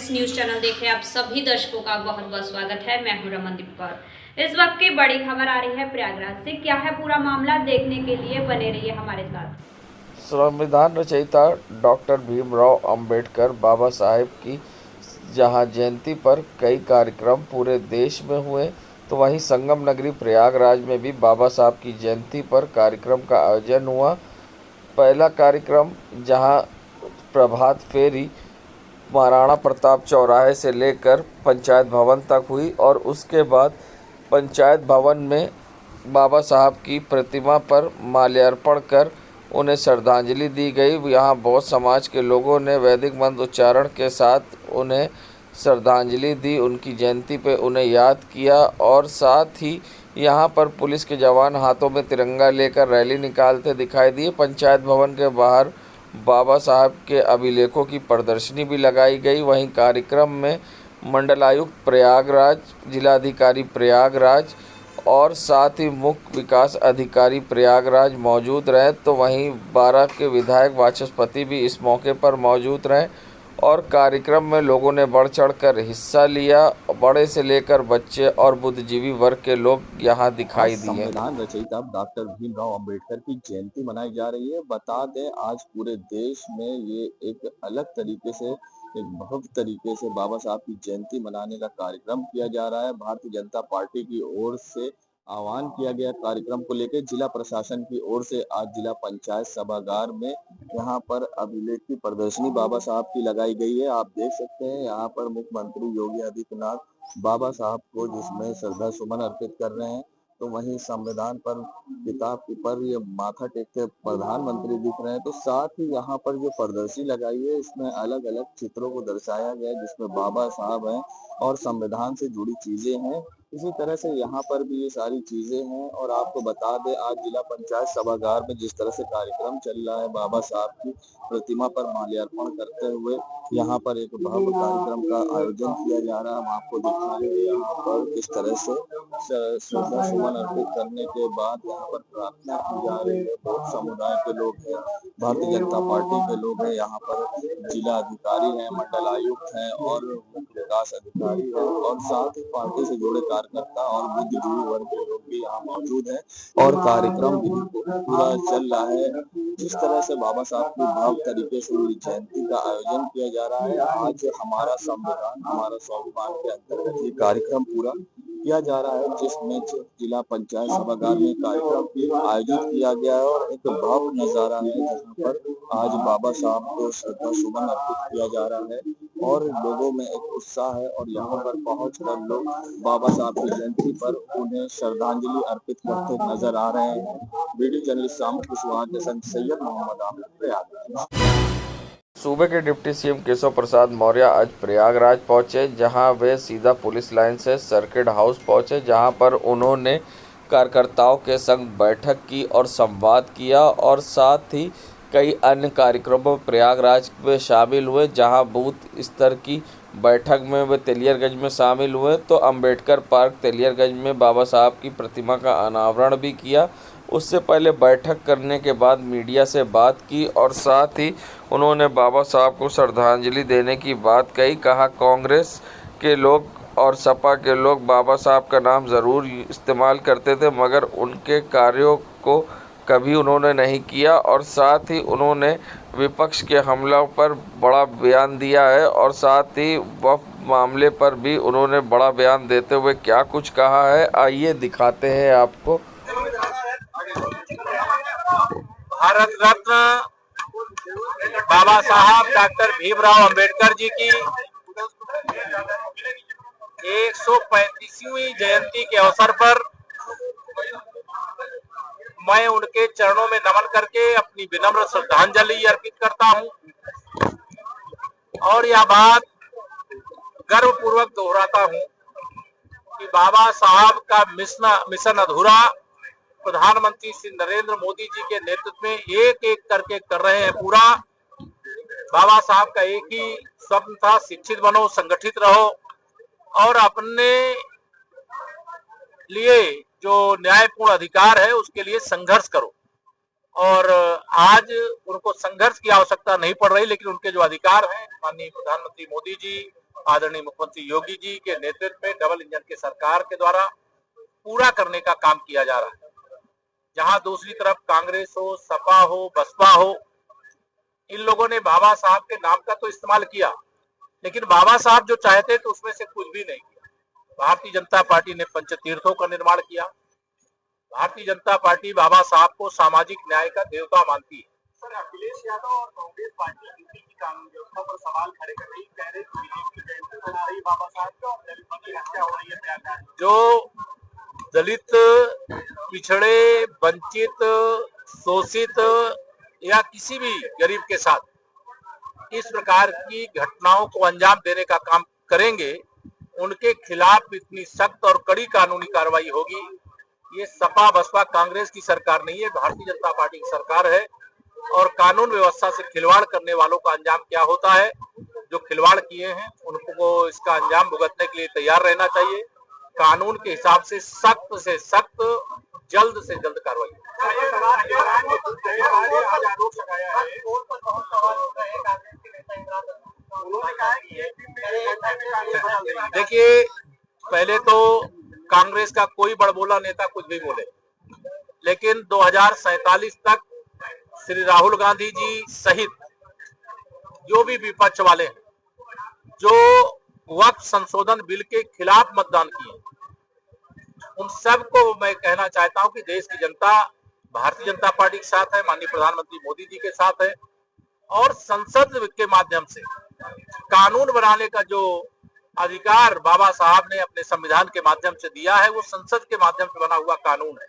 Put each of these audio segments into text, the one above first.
Times news channel देखे आप सभी दर्शकों का बहुत बहुत स्वागत है। मैं हूं रमनदीप कौर। इस वक्त की बड़ी खबर आ रही है प्रयागराज से। क्या है पूरा मामला, देखने के लिए बने रहिए हमारे साथ। संविधान रचयिता डॉक्टर भीमराव अंबेडकर बाबा साहेब की जहां जयंती पर कई कार्यक्रम पूरे देश में हुए, तो वहीं संगम नगरी प्रयागराज में भी बाबा साहब की जयंती पर कार्यक्रम का आयोजन हुआ। पहला कार्यक्रम जहां प्रभात फेरी महाराणा प्रताप चौराहे से लेकर पंचायत भवन तक हुई और उसके बाद पंचायत भवन में बाबा साहब की प्रतिमा पर माल्यार्पण कर उन्हें श्रद्धांजलि दी गई। यहाँ बहुत समाज के लोगों ने वैदिक मंत्र उच्चारण के साथ उन्हें श्रद्धांजलि दी, उनकी जयंती पे उन्हें याद किया और साथ ही यहाँ पर पुलिस के जवान हाथों में तिरंगा लेकर रैली निकालते दिखाई दिए। पंचायत भवन के बाहर बाबा साहब के अभिलेखों की प्रदर्शनी भी लगाई गई। वहीं कार्यक्रम में मंडलायुक्त प्रयागराज, जिलाधिकारी प्रयागराज और साथ ही मुख्य विकास अधिकारी प्रयागराज मौजूद रहे। तो वहीं 12 के विधायक वाचस्पति भी इस मौके पर मौजूद रहे और कार्यक्रम में लोगों ने बढ़ चढ़कर हिस्सा लिया। बड़े से लेकर बच्चे और बुद्धिजीवी वर्ग के लोग यहाँ दिखाई दिए। संविधान रचयिता डॉक्टर भीमराव अंबेडकर की जयंती मनाई जा रही है। बता दें, आज पूरे देश में ये एक अलग तरीके से, एक भव्य तरीके से बाबा साहब की जयंती मनाने का कार्यक्रम किया जा रहा है। भारतीय जनता पार्टी की ओर से आह्वान किया गया कार्यक्रम को लेकर। जिला प्रशासन की ओर से आज जिला पंचायत सभागार में यहाँ पर अभिलेख की प्रदर्शनी बाबा साहब की लगाई गई है। आप देख सकते हैं यहाँ पर मुख्यमंत्री योगी आदित्यनाथ बाबा साहब को जिसमें श्रद्धा सुमन अर्पित कर रहे हैं, तो वहीं संविधान पर किताब पर ये माथा टेकते प्रधानमंत्री दिख रहे हैं। तो साथ ही यहाँ पर जो प्रदर्शनी लगाई है, इसमें अलग अलग चित्रों को दर्शाया गया है जिसमें बाबा साहब हैं और संविधान से जुड़ी चीजें हैं। इसी तरह से यहाँ पर भी ये सारी चीजें हैं। और आपको बता दें, आज जिला पंचायत सभागार में जिस तरह से कार्यक्रम चल रहा है, बाबा साहब की प्रतिमा पर माल्यार्पण करते हुए यहाँ पर एक भव्य कार्यक्रम का आयोजन किया जा रहा है। हम आपको दिखाएंगे यहाँ पर किस तरह से श्रद्धा सुमन अर्पित करने के बाद यहाँ पर प्रार्थना की जा रही है। बहुत समुदाय के लोग हैं, भारतीय जनता पार्टी के लोग हैं, यहाँ पर जिला अधिकारी हैं, मंडल आयुक्त हैं और मुख्य विकास अधिकारी है और साथ ही पार्टी से जुड़े कार्यकर्ता और बुद्धिजीवी वर्ग के लोग भी यहाँ मौजूद हैं और कार्यक्रम भी पूरा चल रहा है। जिस तरह से बाबा साहब की भव्य तरीके से जयंती का आयोजन किया जा रहा है, आज हमारा संविधान हमारा स्वाभिमान के अंतर्गत ये कार्यक्रम पूरा किया जा रहा है, जिसमें जिला पंचायत सभागार में कार्यक्रम आयोजित किया गया है और एक भव्य नजारा है जहाँ पर आज बाबा साहब को श्रद्धा सुमन अर्पित किया जा रहा है और लोगों में एक उत्साह है और यहाँ पर पहुंचकर लोग बाबा साहब की जयंती पर उन्हें श्रद्धांजलि अर्पित करते नजर आ रहे हैं। वीडियो जर्नलिस्ट शाम कुशवाहा के संग सैयद मोहम्मद आमिर, प्रयागराज। सूबे के डिप्टी सीएम केशव प्रसाद मौर्य आज प्रयागराज पहुंचे, जहां वे सीधा पुलिस लाइन से सर्किट हाउस पहुंचे, जहां पर उन्होंने कार्यकर्ताओं के संग बैठक की और संवाद किया और साथ ही कई अन्य कार्यक्रमों में प्रयागराज में शामिल हुए। जहां बूथ स्तर की बैठक में वे तेलियरगंज में शामिल हुए, तो अंबेडकर पार्क तेलियरगंज में बाबा साहब की प्रतिमा का अनावरण भी किया। उससे पहले बैठक करने के बाद मीडिया से बात की और साथ ही उन्होंने बाबा साहब को श्रद्धांजलि देने की बात कही। कहा, कांग्रेस के लोग और सपा के लोग बाबा साहब का नाम ज़रूर इस्तेमाल करते थे, मगर उनके कार्यों को कभी उन्होंने नहीं किया और साथ ही उन्होंने विपक्ष के हमलों पर बड़ा बयान दिया है और साथ ही वक्फ मामले पर भी उन्होंने बड़ा बयान देते हुए क्या कुछ कहा है, आइए दिखाते हैं आपको। भारत रत्न बाबा साहब डॉक्टर भीमराव अंबेडकर जी की 135वीं जयंती के अवसर पर मैं उनके चरणों में नमन करके अपनी विनम्र श्रद्धांजलि अर्पित करता हूं और यह बात गर्वपूर्वक दोहराता हूं कि बाबा साहब का मिशन अधूरा प्रधानमंत्री श्री नरेंद्र मोदी जी के नेतृत्व में एक एक करके कर रहे हैं पूरा। बाबा साहब का एक ही स्वप्न था, शिक्षित बनो, संगठित रहो और अपने लिए जो न्यायपूर्ण अधिकार है उसके लिए संघर्ष करो। और आज उनको संघर्ष की आवश्यकता नहीं पड़ रही, लेकिन उनके जो अधिकार हैं, माननीय प्रधानमंत्री मोदी जी आदरणीय मुख्यमंत्री योगी जी के नेतृत्व में डबल इंजन के सरकार के द्वारा पूरा करने का काम किया जा रहा है। जहां दूसरी तरफ कांग्रेस हो, सपा हो, बसपा हो, इन लोगों ने बाबा साहब के नाम का तो इस्तेमाल किया, लेकिन बाबा साहब जो चाहते थे उसमें से कुछ भी नहीं किया। भारतीय जनता पार्टी ने पंचतीर्थों का निर्माण किया। भारतीय जनता पार्टी बाबा साहब को सामाजिक न्याय का देवता मानती है। सर, अखिलेश यादव और कांग्रेस पार्टी यूपी की कानून व्यवस्था पर सवाल खड़े कर रही, कह रहे की जयंती मना रही बाबा साहब का और दलितों की हत्या हो रही है प्रयागराज। जो दलित, पिछड़े, वंचित, शोषित या किसी भी गरीब के साथ इस प्रकार की घटनाओं को अंजाम देने का काम करेंगे, उनके खिलाफ इतनी सख्त और कड़ी कानूनी कार्रवाई होगी। ये सपा, बसपा, कांग्रेस की सरकार नहीं है, भारतीय जनता पार्टी की सरकार है। और कानून व्यवस्था से खिलवाड़ करने वालों का अंजाम क्या होता है, जो खिलवाड़ किए हैं उनको इसका अंजाम भुगतने के लिए तैयार रहना चाहिए। कानून के हिसाब से सख्त, जल्द से जल्द कार्रवाई। आरोप लगाया है, उन्होंने कहा कि देखिए, पहले तो कांग्रेस का कोई बड़बोला नेता कुछ भी बोले, लेकिन 2047 तक श्री राहुल गांधी जी सहित जो भी विपक्ष वाले हैं, जो वक्फ संशोधन बिल के खिलाफ मतदान किए, उन सबको मैं कहना चाहता हूं कि देश की जनता भारतीय जनता पार्टी के साथ है, माननीय प्रधानमंत्री मोदी जी के साथ है। और संसद के माध्यम से कानून बनाने का जो अधिकार बाबा साहब ने अपने संविधान के माध्यम से दिया है, वो संसद के माध्यम से बना हुआ कानून है।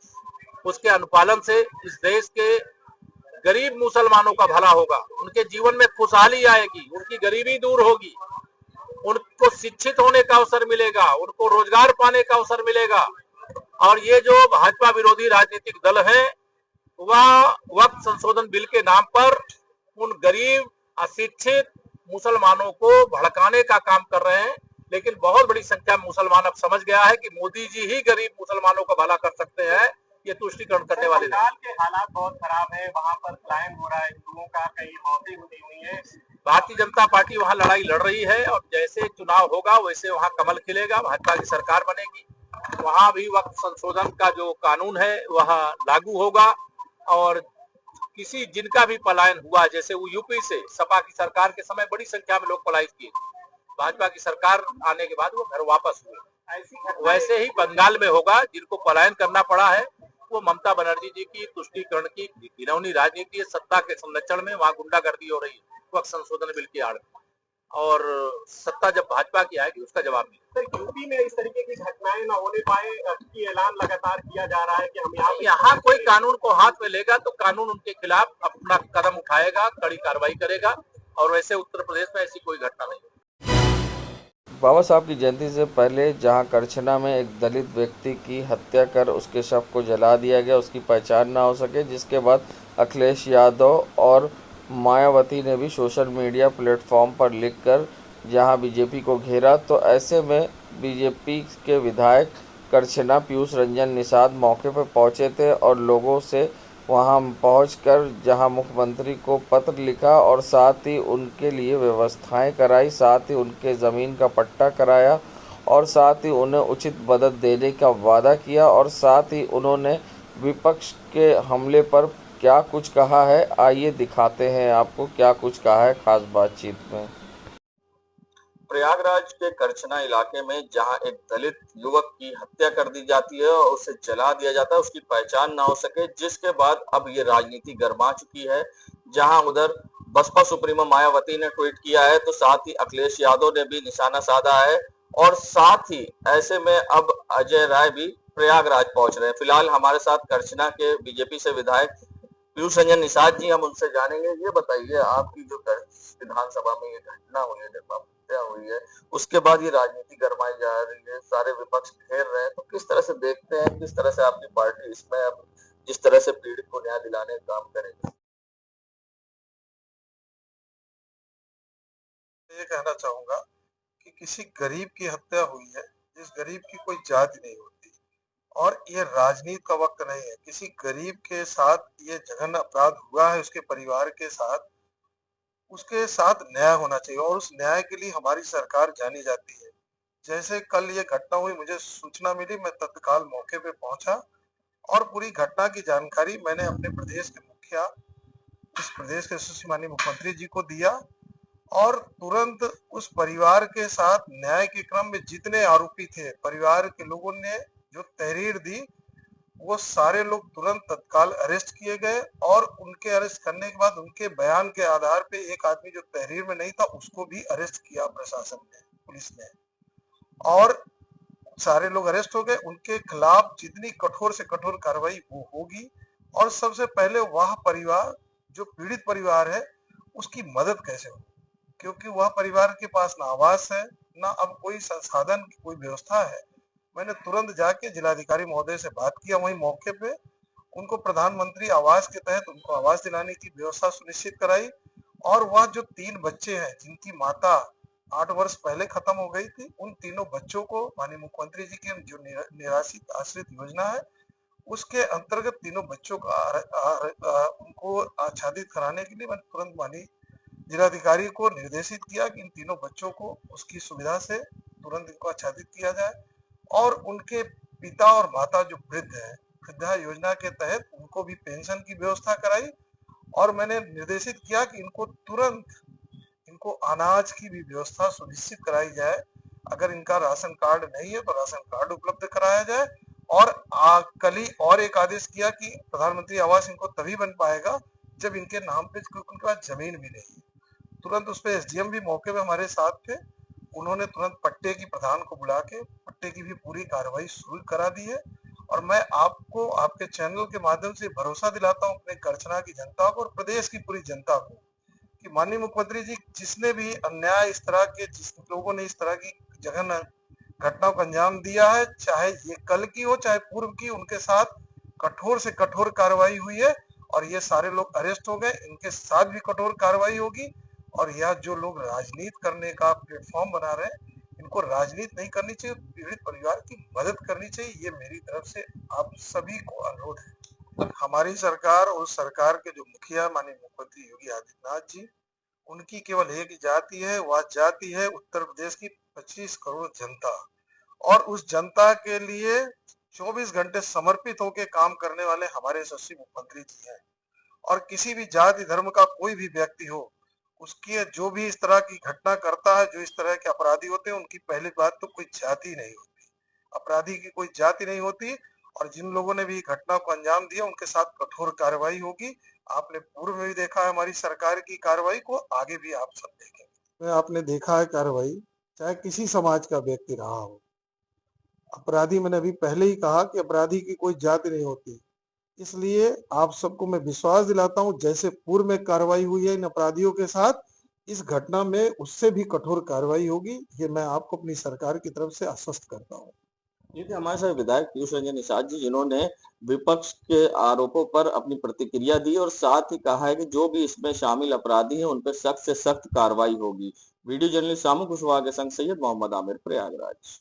उसके अनुपालन से इस देश के गरीब मुसलमानों का भला होगा, उनके जीवन में खुशहाली आएगी, उनकी गरीबी दूर होगी, उनको शिक्षित होने का अवसर मिलेगा, उनको रोजगार पाने का अवसर मिलेगा। और ये जो भाजपा विरोधी राजनीतिक दल है, वह वक्फ संशोधन बिल के नाम पर उन गरीब अशिक्षित मुसलमानों को भड़काने का काम कर रहे हैं। लेकिन बहुत बड़ी संख्या में मुसलमान अब समझ गया है कि मोदी जी ही गरीब मुसलमानों का भला कर सकते हैं, ये तुष्टिकरण करने वाले नहीं। बंगाल के हालात बहुत खराब है, वहाँ पर पलायन हो रहा है हिंदुओं का, कई मौतें हुई है। भारतीय जनता पार्टी वहाँ लड़ाई लड़ रही है और जैसे चुनाव होगा वैसे वहाँ कमल खिलेगा, भाजपा की सरकार बनेगी। वहाँ भी वक्त संशोधन का जो कानून है वह लागू होगा। और किसी जिनका भी पलायन हुआ, जैसे वो यूपी से सपा की सरकार के समय बड़ी संख्या में लोग पलायन किए, भाजपा की सरकार आने के बाद वो घर वापस हुए, वैसे ही बंगाल में होगा। जिनको पलायन करना पड़ा है वो ममता बनर्जी जी की तुष्टीकरण की घिनौनी राजनीति है, सत्ता के संरक्षण में वहाँ गुंडागर्दी हो रही है वक्त संशोधन बिल की आड़ में। और सत्ता जब भाजपा की आएगी उसका जवाब मिलेगा। सर, यूपी में इस तरीके की घटनाएं न होने पाए की ऐलान लगातार किया जा रहा है कि हम यहाँ कोई कानून को हाथ में लेगा तो कानून उनके खिलाफ अपना कदम उठाएगा, कड़ी कार्रवाई करेगा। और वैसे उत्तर प्रदेश में ऐसी कोई घटना नहीं। बाबा साहब की जयंती से पहले जहां करछना में एक दलित व्यक्ति की हत्या कर उसके शव को जला दिया गया, उसकी पहचान ना हो सके, जिसके बाद अखिलेश यादव और मायावती ने भी सोशल मीडिया प्लेटफॉर्म पर लिखकर जहां बीजेपी को घेरा, तो ऐसे में बीजेपी के विधायक करछना पीयूष रंजन निषाद मौके पर पहुंचे थे और लोगों से वहां पहुंचकर जहां मुख्यमंत्री को पत्र लिखा और साथ ही उनके लिए व्यवस्थाएं कराई, साथ ही उनके ज़मीन का पट्टा कराया और साथ ही उन्हें उचित मदद देने का वादा किया। और साथ ही उन्होंने विपक्ष के हमले पर क्या कुछ कहा है, आइए दिखाते हैं आपको क्या कुछ कहा है खास बातचीत में। प्रयागराज के करछना इलाके में जहां एक दलित युवक की हत्या कर दी जाती है और उसे जला दिया जाता है, उसकी पहचान ना हो सके, जिसके बाद अब ये राजनीति गर्मा चुकी है। जहां उधर बसपा सुप्रीमो मायावती ने ट्वीट किया है, तो साथ ही अखिलेश यादव ने भी निशाना साधा है। और साथ ही ऐसे में अब अजय राय भी प्रयागराज पहुंच रहे हैं। फिलहाल हमारे साथ करछना के बीजेपी से विधायक पीयूष रंजन निषाद जी, हम उनसे जानेंगे। ये बताइए, आपकी जो विधानसभा में ये घटना हुई है, हत्या हुई है, उसके बाद ये राजनीति गरमाई जा रही है, सारे विपक्ष घेर रहे हैं, तो किस तरह से देखते हैं, किस तरह से आपकी पार्टी इसमें अब जिस तरह से पीड़ित को न्याय दिलाने का काम करेगी? ये कहना चाहूंगा कि किसी गरीब की हत्या हुई है, जिस गरीब की कोई जाति नहीं होती, और ये राजनीति का वक्त नहीं है। किसी गरीब के साथ ये जघन्य अपराध हुआ है, उसके परिवार के साथ, उसके साथ न्याय होना चाहिए और उस न्याय के लिए हमारी सरकार जानी जाती है। जैसे कल ये घटना हुई, मुझे सूचना मिली, मैं तत्काल मौके पे पहुंचा और पूरी घटना की जानकारी मैंने अपने प्रदेश के मुखिया, इस प्रदेश के यशस्वी माननीय मुख्यमंत्री जी को दिया और तुरंत उस परिवार के साथ न्याय के क्रम में जितने आरोपी थे, परिवार के लोगों ने जो तहरीर दी, वो सारे लोग तुरंत तत्काल अरेस्ट किए गए और उनके अरेस्ट करने के बाद उनके बयान के आधार पे एक आदमी जो तहरीर में नहीं था उसको भी अरेस्ट किया प्रशासन ने, पुलिस ने, और सारे लोग अरेस्ट हो गए। उनके खिलाफ जितनी कठोर से कठोर कार्रवाई वो होगी और सबसे पहले वह परिवार जो पीड़ित परिवार है उसकी मदद कैसे हो, क्योंकि वह परिवार के पास ना आवास है, ना अब कोई संसाधन की कोई व्यवस्था है। मैंने तुरंत जाके जिलाधिकारी महोदय से बात किया, वहीं मौके पे उनको प्रधानमंत्री आवास के तहत उनको आवास दिलाने की व्यवस्था सुनिश्चित कराई और वह जो 3 बच्चे हैं जिनकी माता 8 वर्ष पहले खत्म हो गई थी, उन तीनों बच्चों को माननीय मुख्यमंत्री जी की जो निराश्रित आश्रित योजना है उसके अंतर्गत तीनों बच्चों का उनको आच्छादित कराने के लिए मैंने तुरंत माननीय जिलाधिकारी को निर्देशित किया कि इन तीनों बच्चों को उसकी सुविधा से तुरंत इनको आच्छादित किया जाए और उनके पिता और माता जो वृद्ध है, वृद्धा योजना के तहत उनको भी पेंशन की व्यवस्था कराई और मैंने निर्देशित किया कि इनको तुरंत इनको अनाज की भी व्यवस्था सुनिश्चित कराई जाए। अगर इनका राशन कार्ड नहीं है तो राशन कार्ड उपलब्ध कराया जाए और कल ही और एक आदेश किया कि प्रधानमंत्री आवास इनको तभी बन पाएगा जब इनके नाम पे उनके पास जमीन भी नहीं है। तुरंत उस पे एसडीएम भी मौके पे हमारे साथ थे, उन्होंने तुरंत पट्टे की प्रधान को बुला के पट्टे की भी पूरी कार्रवाई शुरू करा दी है और मैं आपको आपके चैनल के माध्यम से भरोसा दिलाता हूँ अपने करछना की जनता को और प्रदेश की पूरी जनता को कि माननीय मुख्यमंत्री जी जिसने भी अन्याय इस तरह के जिस लोगों ने इस तरह की जघन्य घटनाओं को अंजाम दिया है, चाहे ये कल की हो चाहे पूर्व की, उनके साथ कठोर से कठोर कार्रवाई हुई है और ये सारे लोग अरेस्ट हो गए, इनके साथ भी कठोर कार्रवाई होगी और यह जो लोग राजनीति करने का प्लेटफॉर्म बना रहे हैं, इनको राजनीति नहीं करनी चाहिए, पीड़ित परिवार की मदद करनी चाहिए। ये मेरी तरफ से आप सभी को अनुरोध है। हमारी सरकार और सरकार के जो मुखिया माननीय मुख्यमंत्री योगी आदित्यनाथ जी, उनकी केवल एक जाति है, वह जाति है उत्तर प्रदेश की 25 करोड़ जनता और उस जनता के लिए 24 घंटे समर्पित होकर काम करने वाले हमारे यशस्वी मुख्यमंत्री जी हैं और किसी भी जाति धर्म का कोई भी व्यक्ति हो, उसकी जो भी इस तरह की घटना करता है, जो इस तरह के अपराधी होते हैं, उनकी पहली बात तो कोई जाति नहीं होती, अपराधी की कोई जाति नहीं होती और जिन लोगों ने भी घटना को अंजाम दिया उनके साथ कठोर कार्रवाई होगी। आपने पूर्व में भी देखा है हमारी सरकार की कार्रवाई को, आगे भी आप सब देखेंगे। आपने देखा है कार्रवाई, चाहे किसी समाज का व्यक्ति रहा हो, अपराधी, मैंने अभी पहले ही कहा कि अपराधी की कोई जाति नहीं होती, इसलिए आप सबको मैं विश्वास दिलाता हूं जैसे पूर्व में कार्रवाई हुई है इन अपराधियों के साथ, इस घटना में उससे भी कठोर कार्रवाई होगी, ये मैं आपको अपनी सरकार की तरफ से आश्वस्त करता हूं। ये थे हमारे साथ विधायक पीयूष रंजन निषाद जी, जिन्होंने विपक्ष के आरोपों पर अपनी प्रतिक्रिया दी और साथ ही कहा है कि जो भी इसमें शामिल अपराधी हैं उन पर सख्त से सख्त कार्रवाई होगी। वीडियो जर्नलिस्ट शामू कुशवाहा के संग सैयद मोहम्मद आमिर, प्रयागराज।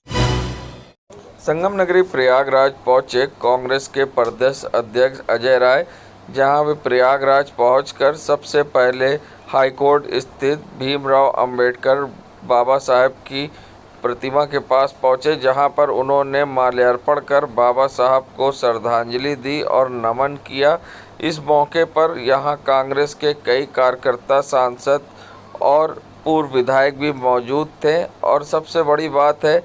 संगम नगरी प्रयागराज पहुंचे कांग्रेस के प्रदेश अध्यक्ष अजय राय, जहां वे प्रयागराज पहुंचकर सबसे पहले हाईकोर्ट स्थित भीमराव अंबेडकर बाबा साहेब की प्रतिमा के पास पहुंचे, जहां पर उन्होंने माल्यार्पण कर बाबा साहब को श्रद्धांजलि दी और नमन किया। इस मौके पर यहां कांग्रेस के कई कार्यकर्ता, सांसद और पूर्व विधायक भी मौजूद थे और सबसे बड़ी बात है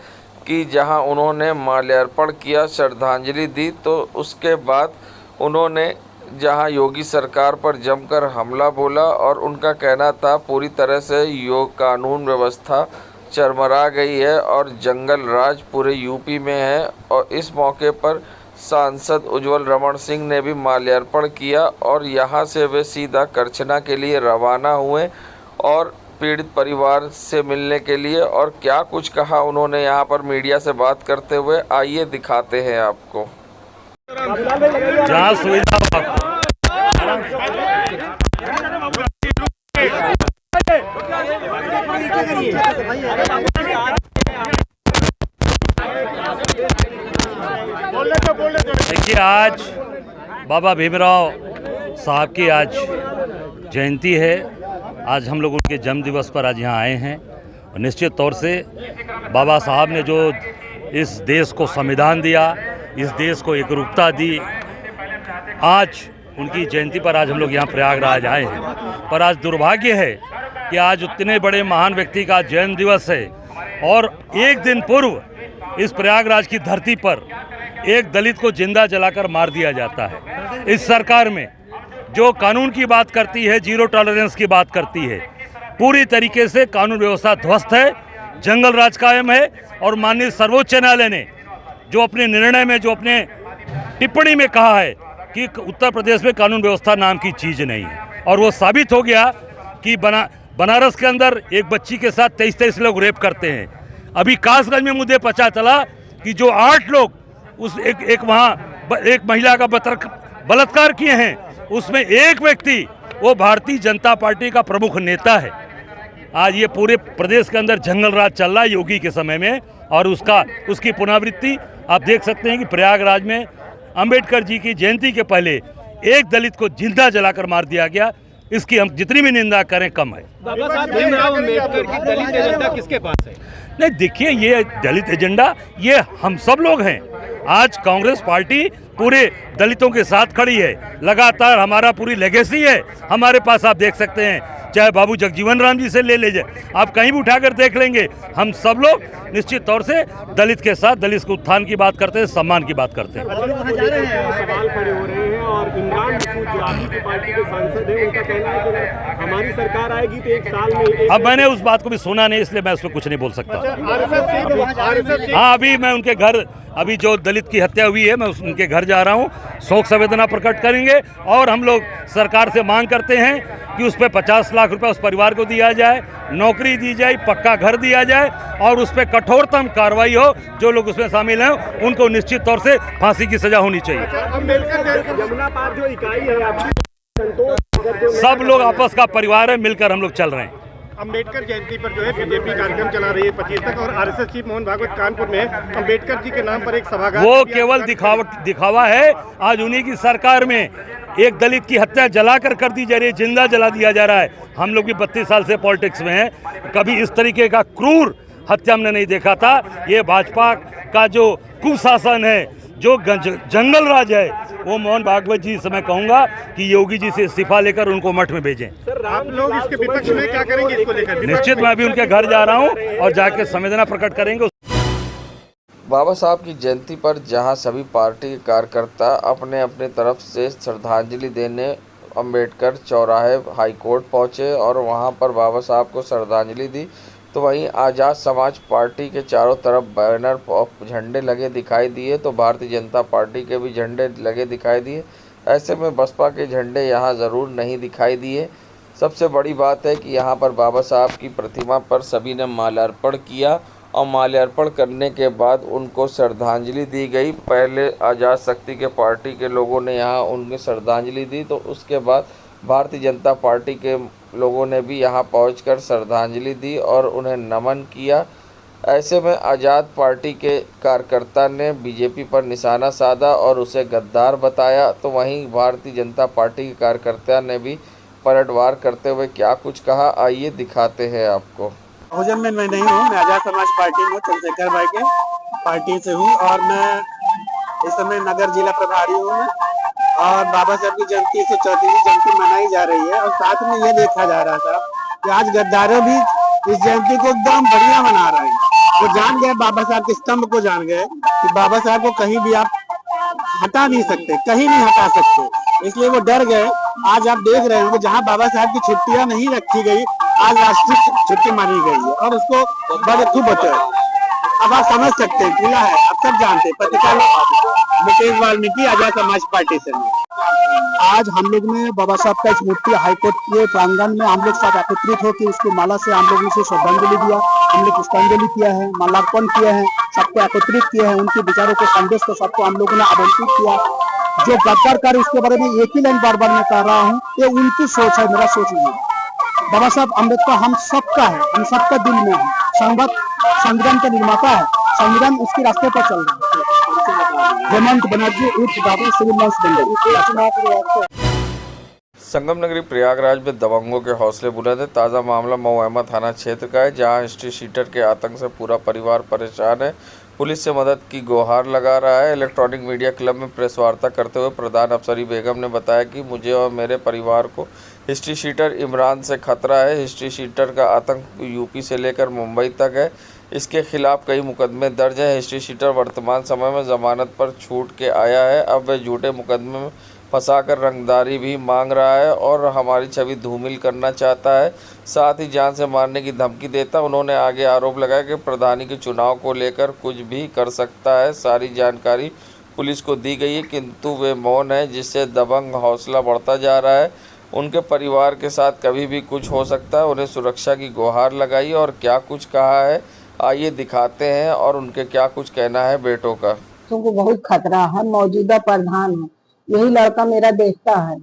कि जहां उन्होंने माल्यार्पण किया, श्रद्धांजलि दी, तो उसके बाद उन्होंने जहां योगी सरकार पर जमकर हमला बोला और उनका कहना था पूरी तरह से योग कानून व्यवस्था चरमरा गई है और जंगल राज पूरे यूपी में है। और इस मौके पर सांसद उज्जवल रमण सिंह ने भी माल्यार्पण किया और यहां से वे सीधा करछना के लिए रवाना हुए और पीड़ित परिवार से मिलने के लिए। और क्या कुछ कहा उन्होंने यहाँ पर मीडिया से बात करते हुए, आइए दिखाते हैं आपको। जहाँ सुविधा देखिए, आज बाबा भीमराव साहब की आज जयंती है आज हम लोग उनके जन्म दिवस पर आज यहाँ आए हैं। और निश्चित तौर से बाबा साहब ने जो इस देश को संविधान दिया, इस देश को एकरूपता दी, आज उनकी जयंती पर आज हम लोग यहाँ प्रयागराज आए हैं। पर आज दुर्भाग्य है कि आज उतने बड़े महान व्यक्ति का जन्म दिवस है और एक दिन पूर्व इस प्रयागराज की धरती पर एक दलित को जिंदा जलाकर मार दिया जाता है। इस सरकार में जो कानून की बात करती है, जीरो टॉलरेंस की बात करती है, पूरी तरीके से कानून व्यवस्था ध्वस्त है, जंगल राज कायम है। और माननीय सर्वोच्च न्यायालय ने जो अपने निर्णय में, जो अपने टिप्पणी में कहा है कि उत्तर प्रदेश में कानून व्यवस्था नाम की चीज़ नहीं है, और वो साबित हो गया कि बनारस के अंदर एक बच्ची के साथ 23 लोग रेप करते हैं। अभी कासगंज में मुझे पता चला कि जो 8 लोग उस एक महिला का बलात्कार किए हैं, उसमें एक व्यक्ति वो भारतीय जनता पार्टी का प्रमुख नेता है। आज ये पूरे प्रदेश के अंदर जंगल राज चल रहा है योगी के समय में, और उसकी पुनरावृत्ति आप देख सकते हैं कि प्रयागराज में अंबेडकर जी की जयंती के पहले एक दलित को जिंदा जलाकर मार दिया गया। इसकी हम जितनी भी निंदा करें कम है। बाबा साहब भीमराव अम्बेडकर की दलित एजेंडा किसके पास है? नहीं, देखिए, ये दलित एजेंडा ये हम सब लोग हैं। आज कांग्रेस पार्टी पूरे दलितों के साथ खड़ी है, लगातार हमारा पूरी लेगेसी है हमारे पास। आप देख सकते हैं, चाहे बाबू जगजीवन राम जी से ले लीजिए, आप कहीं भी उठाकर देख लेंगे, हम सब लोग निश्चित तौर से दलित के साथ, दलित के उत्थान की बात करते हैं, सम्मान की बात करते हैं। सवाल खड़े हो रहे हैं और इमरान मसूद जो आपकी पार्टी के सांसद हैं, उनका कहना है कि हमारी सरकार आएगी तो 1 साल में। अब मैंने उस बात को भी सुना नहीं, इसलिए मैं उस पर कुछ नहीं बोल सकता। हाँ, अभी मैं उनके घर, अभी जो दलित की हत्या हुई है, मैं उनके घर जा रहा हूँ, शोक संवेदना प्रकट करेंगे। और हम लोग सरकार से मांग करते हैं कि उस पर 50 लाख रुपए उस परिवार को दिया जाए, नौकरी दी जाए, पक्का घर दिया जाए, और उस पर कठोरतम कार्रवाई हो। जो लोग उसमें शामिल हैं उनको निश्चित तौर से फांसी की सजा होनी चाहिए। यमुना पार जो इकाई है आपकी, सब लोग आपस का परिवार है, मिलकर हम लोग चल रहे हैं। अम्बेडकर जयंती पर जो है बीजेपी कार्यक्रम चला रही है 25 तक, और आरएसएस चीफ मोहन भागवत कानपुर में अम्बेडकर जी के नाम पर एक सभागार, वो केवल दिखावा है। आज उन्हीं की सरकार में एक दलित की हत्या जलाकर कर दी जा रही है, जिंदा जला दिया जा रहा है। हम लोग भी 32 साल से पॉलिटिक्स में हैं, कभी इस तरीके का क्रूर हत्या हमने नहीं देखा था। ये भाजपा का जो कुशासन है, जो जंगल राज है, वो मोहन भागवत जी से मैं कहूँगा कि योगी जी से इस्तीफा लेकर उनको मठ में भेजें। सर, आप लोग इसके विपक्ष में क्या करेंगे इसको लेकर? निश्चित मैं अभी उनके घर जा रहा हूँ और जाके संवेदना प्रकट करेंगे। बाबा साहब की जयंती पर जहां सभी पार्टी के कार्यकर्ता अपने अपने तरफ से श्रद्धांजलि देने अंबेडकर चौराहे हाईकोर्ट पहुंचे और वहां पर बाबा साहब को श्रद्धांजलि दी, तो वहीं आज़ाद समाज पार्टी के चारों तरफ बैनर और झंडे लगे दिखाई दिए, तो भारतीय जनता पार्टी के भी झंडे लगे दिखाई दिए। ऐसे में बसपा के झंडे यहाँ ज़रूर नहीं दिखाई दिए। सबसे बड़ी बात है कि यहाँ पर बाबा साहब की प्रतिमा पर सभी ने माल्यार्पण किया और माल्यार्पण करने के बाद उनको श्रद्धांजलि दी गई। पहले आज़ाद शक्ति के पार्टी के लोगों ने यहाँ उनकी श्रद्धांजलि दी, तो उसके बाद भारतीय जनता पार्टी के लोगों ने भी यहाँ पहुंचकर श्रद्धांजलि दी और उन्हें नमन किया। ऐसे में आज़ाद पार्टी के कार्यकर्ता ने बीजेपी पर निशाना साधा और उसे गद्दार बताया, तो वहीं भारतीय जनता पार्टी के कार्यकर्ता ने भी पलटवार करते हुए क्या कुछ कहा, आइए दिखाते हैं आपको। बहुजन में मैं नहीं हूँ, मैं आज़ाद समाज पार्टी में चंद्रशेखर भाई के पार्टी से हूँ, और मैं इस समय नगर जिला प्रभारी हूँ। और बाबा साहब की जयंती से 34वीं जयंती मनाई जा रही है, और साथ में ये देखा जा रहा था कि आज गद्दारों भी इस जयंती को एकदम बढ़िया मना रहे हैं। वो जान गए, बाबा साहब के स्तंभ को जान गए कि बाबा साहब को कहीं भी आप हटा नहीं सकते, कहीं नहीं हटा सकते, इसलिए वो डर गए। आज आप देख रहे हो जहाँ बाबा साहब की छुट्टियां नहीं रखी गई, आज राष्ट्रीय छुट्टी मानी गई है, और उसको बड़े खूब बचे। अब आप समझ सकते हैं, किला है, आप सब जानते हैं। पत्रकार मुकेश वाल्मीकि, आज़ाद समाज पार्टी से। आज हम लोग ने बाबा साहब का एक मूर्ति हाईकोर्ट के प्रांगण में हम लोग साथ एकत्रित होकर उसको माला से हम लोगों से श्रद्धांजलि दिया, हमने पुष्पांजलि किया है, माल्यार्पण किया है, सबको एकत्रित किया है, उनके विचारों को संदेश को सबको हम लोगों ने आवंटित किया। जो गद्दार कार्य उसके बारे में एक ही लाइन बार बार मैं कह रहा हूँ, ये उनकी सोच है, मेरा सोच नहीं है। बाबा साहब अम्बेडकर हम सबका है, हम सबका दिल में है। संविधान का निर्माता है, संविधान उसके रास्ते पर चल रहा है। हेमंत बनर्जी उर्फ बाबू सिविल लाइन्स बन गई। संगम नगरी प्रयागराज में दबंगों के हौसले बुलंद है। ताज़ा मामला महुआ थाना क्षेत्र का है, जहां हिस्ट्री शीटर के आतंक से पूरा परिवार परेशान है। पुलिस से मदद की गुहार लगा रहा है। इलेक्ट्रॉनिक मीडिया क्लब में प्रेस वार्ता करते हुए प्रधान अफसरी बेगम ने बताया कि मुझे और मेरे परिवार को हिस्ट्री शीटर इमरान से खतरा है। हिस्ट्री शीटर का आतंक यूपी से लेकर मुंबई तक है। इसके खिलाफ कई मुकदमे दर्ज हैं। हिस्ट्री शीटर वर्तमान समय में जमानत पर छूट के आया है। अब वह झूठे मुकदमे में फंसाकर रंगदारी भी मांग रहा है और हमारी छवि धूमिल करना चाहता है, साथ ही जान से मारने की धमकी देता। उन्होंने आगे आरोप लगाया कि प्रधानी के चुनाव को लेकर कुछ भी कर सकता है। सारी जानकारी पुलिस को दी गई है, किंतु वे मौन है, जिससे दबंग हौसला बढ़ता जा रहा है। उनके परिवार के साथ कभी भी कुछ हो सकता है। उन्हें सुरक्षा की गुहार लगाई और क्या कुछ कहा है, आइए दिखाते हैं और उनके क्या कुछ कहना है बेटों का। तुमको बहुत खतरा है। मौजूदा प्रधान है, यही लड़का मेरा देखता है।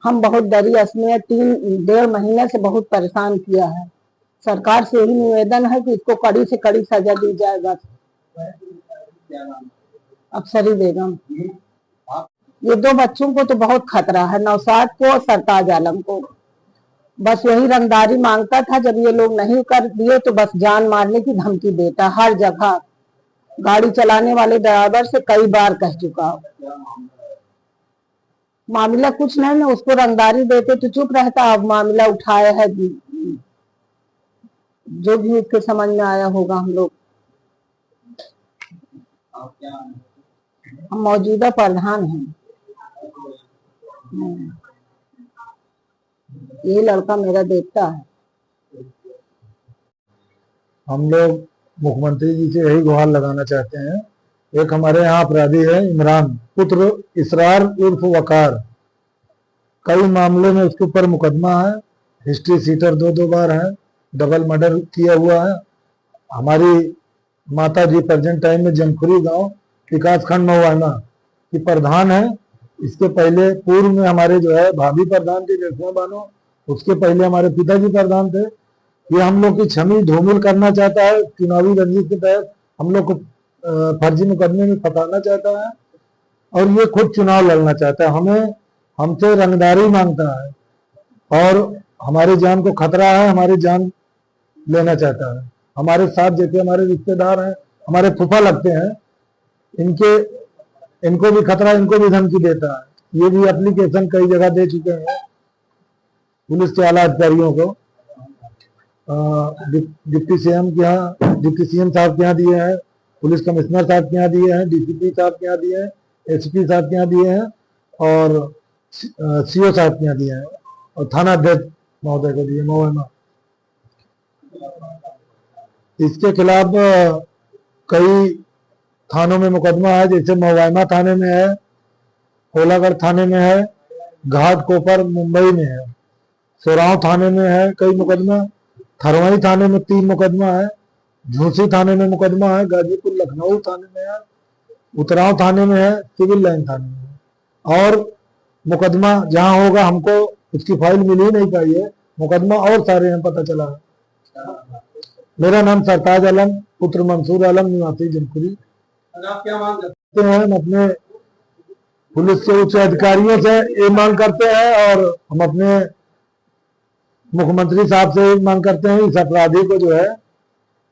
हम बहुत डरी, इसमें 3-1.5 महीने से बहुत परेशान किया है। सरकार से यही निवेदन है कि इसको कड़ी से कड़ी सजा दी जाए। बस अफसरी बेगम, ये 2 बच्चों को तो बहुत खतरा है, नौशाद को और सरताज आलम को। बस यही रंगदारी मांगता था। जब ये लोग नहीं कर दिए तो बस जान मारने की धमकी देता। हर जगह गाड़ी चलाने वाले ड्राइवर से कई बार कह चुका हूँ। मामला कुछ नहीं ना, उसको रंगदारी देते तो चुप रहता। अब मामला उठाया है, जो भी उसके समझ में आया होगा। हम मौजूदा प्रधान हैं। ये लड़का मेरा देखता है। हम लोग मुख्यमंत्री जी से यही गुहार लगाना चाहते हैं। एक हमारे यहाँ अपराधी है इमरान पुत्र इसरार उर्फ वकार। कई मामलों में उसके ऊपर मुकदमा है। हिस्ट्री सीटर 2 बार है। डबल मर्डर किया हुआ है। हमारी माता जी प्रेजेंट टाइम में जमखुरी गांव विकास खंड महुआ की प्रधान है। इसके पहले पूर्व में हमारे जो है भाभी प्रधान थे रेशमा बानो, उसके पहले हमारे पिताजी प्रधान थे। ये हम लोग की छवि धूमिल करना चाहता है। चुनावी रंजिश के तहत हम लोग को फर्जी मुकदमे में फंसाना चाहता है और ये खुद चुनाव लड़ना चाहता है। हमसे रंगदारी मांगता है और हमारी जान को खतरा है। हमारी जान लेना चाहता है। हमारे साथ जैसे हमारे रिश्तेदार हैं, हमारे फूफा लगते हैं, इनको भी खतरा, इनको भी धमकी देता है। ये भी एप्लीकेशन कई जगह दे चुके हैं पुलिस के आला अधिकारियों को। डिप्टी सीएम साहब के यहाँ दिए हैं, पुलिस कमिश्नर साहब के यहाँ दिए हैं, डीसीपी साहब के यहाँ दिए हैं, एसपी साहब के यहाँ दिए हैं और सीओ साहब के यहाँ दिए हैं और थाना अध्यक्ष महोदय को दिए महुआ में। इसके खिलाफ कई थानों में मुकदमा है, जैसे महुआ थाने में है, होलागढ़ थाने में है, घाट कोपर मुंबई में है, सोराव थाने में है कई मुकदमा, थरवाई थाने में 3 मुकदमा है, झूसी थाने में मुकदमा है, गाजीपुर लखनऊ थाने में है, उतराव थाने में है, सिविल लाइन थाने में है। और मुकदमा जहां होगा हमको उसकी फाइल मिल ही नहीं पाई है। मुकदमा और सारे हैं पता चला है। मेरा नाम सरताज आलम पुत्र मंसूर आलम निवासी जमखुरी। आप क्या मांग करते हैं? हम अपने पुलिस के उच्च अधिकारियों से ये मांग करते हैं और हम अपने मुख्यमंत्री साहब से मांग करते हैं इस अपराधी को जो है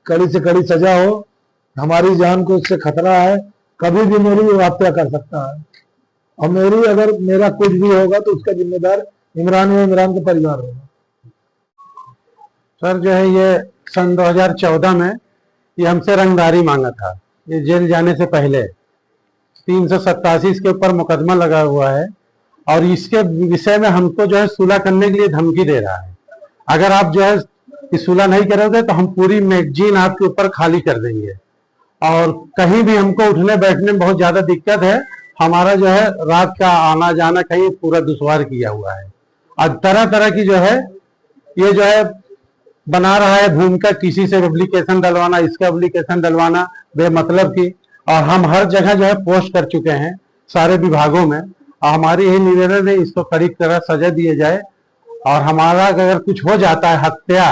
कड़ी से कड़ी सजा हो। हमारी जान को इससे खतरा है, कभी भी मेरी हत्या कर सकता है और मेरा कुछ भी होगा तो उसका जिम्मेदार इमरान व इमरान का परिवार होगा। सर जो है ये सन 2014 में ये हमसे रंगदारी मांगा था। ये जेल जाने से पहले 387 इसके ऊपर मुकदमा लगा हुआ है और इसके विषय में हमको जो है सुलह करने के लिए धमकी दे रहा है। अगर आप जो है सुलह नहीं करोगे तो हम पूरी मैगजीन आपके ऊपर खाली कर देंगे और कहीं भी हमको उठने बैठने में बहुत ज्यादा दिक्कत है। हमारा जो है रात का आना जाना कहीं पूरा दुश्वार किया हुआ है और तरह तरह की जो है ये जो है बना रहा है भूमिका, किसी से एप्लीकेशन डलवाना, इसका एप्लीकेशन डलवाना बेमतलब की। और हम हर जगह जो है पोस्ट कर चुके हैं सारे विभागों में और हमारी यही निवेदन है इसको कड़ी तरह सजा दिए जाए और हमारा अगर कुछ हो जाता है हत्या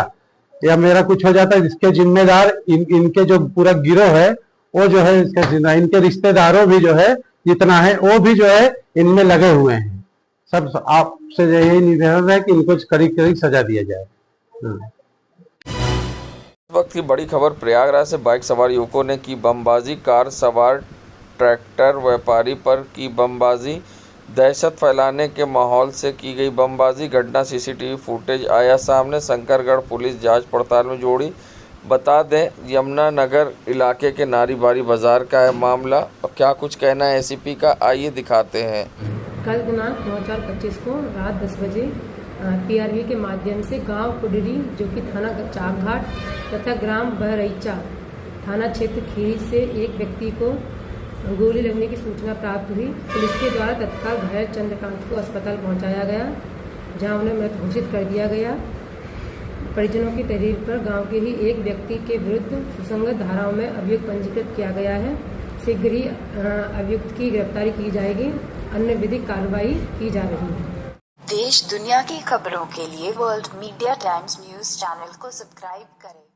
या मेरा कुछ हो जाता है इसके जिम्मेदार इनके जो पूरा गिरोह है वो जो है इसका इनके रिश्तेदारों भी जो है जितना है वो भी जो है इनमें लगे हुए हैं। सब आपसे यही निवेदन है कि इनको कड़ी सजा दिया जाए। इस वक्त की बड़ी खबर प्रयागराज से बाइक सवार युवकों ने की बमबाजी, कार सवार ट्रैक्टर व्यापारी पर की बमबाजी, दहशत फैलाने के माहौल से की गई बमबाजी। घटना सीसीटीवी फुटेज आया सामने, शंकरगढ़ पुलिस जांच पड़ताल में जोड़ी। बता दें यमुनानगर इलाके के नारीबारी बाजार का है मामला, और क्या कुछ कहना है एसीपी का, आइए दिखाते हैं। कल दिनांक 9/4/25 को रात 10 बजे पीआरवी के माध्यम से गांव कुडरी जो कि थाना चाकघाट तथा ग्राम बहरईचा थाना क्षेत्र खीरी से एक व्यक्ति को गोली लगने की सूचना प्राप्त हुई। पुलिस के द्वारा तत्काल घायल चंद्रकांत को अस्पताल पहुंचाया गया, जहां उन्हें मृत घोषित कर दिया गया। परिजनों की तहरीर पर गांव के ही एक व्यक्ति के विरुद्ध सुसंगत धाराओं में अभियोग पंजीकृत किया गया है। शीघ्र ही अभियुक्त की गिरफ्तारी की जाएगी, अन्य विधिक कार्रवाई की जा रही है। देश दुनिया की खबरों के लिए world media times news channel को सब्सक्राइब करें।